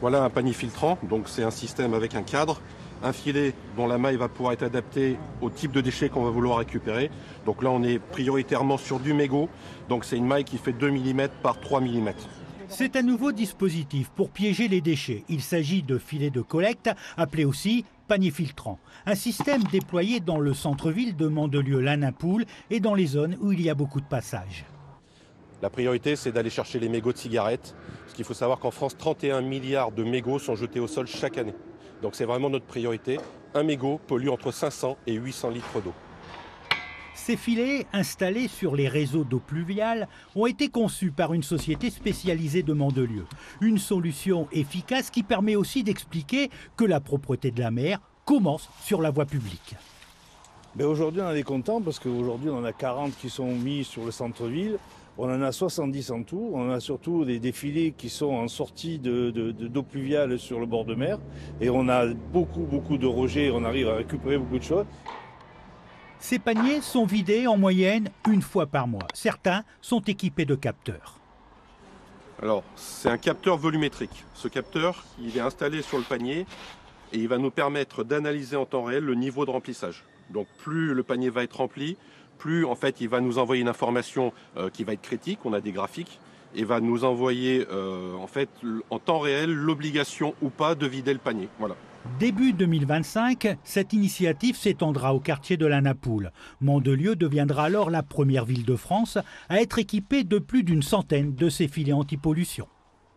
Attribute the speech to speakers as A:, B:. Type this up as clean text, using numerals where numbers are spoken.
A: Voilà un panier filtrant, donc c'est un système avec un cadre, un filet dont la maille va pouvoir être adaptée au type de déchets qu'on va vouloir récupérer. Donc là on est prioritairement sur du mégot, donc c'est une maille qui fait 2 mm par 3 mm.
B: C'est un nouveau dispositif pour piéger les déchets. Il s'agit de filets de collecte, appelés aussi panier filtrant. Un système déployé dans le centre-ville de Mandelieu-Lannapoule et dans les zones où il y a beaucoup de passages.
A: La priorité, c'est d'aller chercher les mégots de cigarettes. Parce qu'il faut savoir qu'en France, 31 milliards de mégots sont jetés au sol chaque année. Donc c'est vraiment notre priorité. Un mégot pollue entre 500 et 800 litres d'eau.
B: Ces filets, installés sur les réseaux d'eau pluviale, ont été conçus par une société spécialisée de Mandelieu. Une solution efficace qui permet aussi d'expliquer que la propreté de la mer commence sur la voie publique.
C: Aujourd'hui, on est content parce qu'aujourd'hui, on en a 40 qui sont mis sur le centre-ville. On en a 70 en tout. On a surtout des filets qui sont en sortie d'eau pluviale sur le bord de mer. Et on a beaucoup de rejets. On arrive à récupérer beaucoup de choses.
B: Ces paniers sont vidés en moyenne une fois par mois. Certains sont équipés de capteurs.
A: Alors, c'est un capteur volumétrique. Ce capteur, il est installé sur le panier et il va nous permettre d'analyser en temps réel le niveau de remplissage. Donc plus le panier va être rempli, plus en fait il va nous envoyer une information qui va être critique, on a des graphiques, et va nous envoyer en fait en temps réel l'obligation ou pas de vider le panier. Voilà.
B: Début 2025, cette initiative s'étendra au quartier de Lannapoule. Mandelieu deviendra alors la première ville de France à être équipée de plus d'une centaine de ces filets anti-pollution.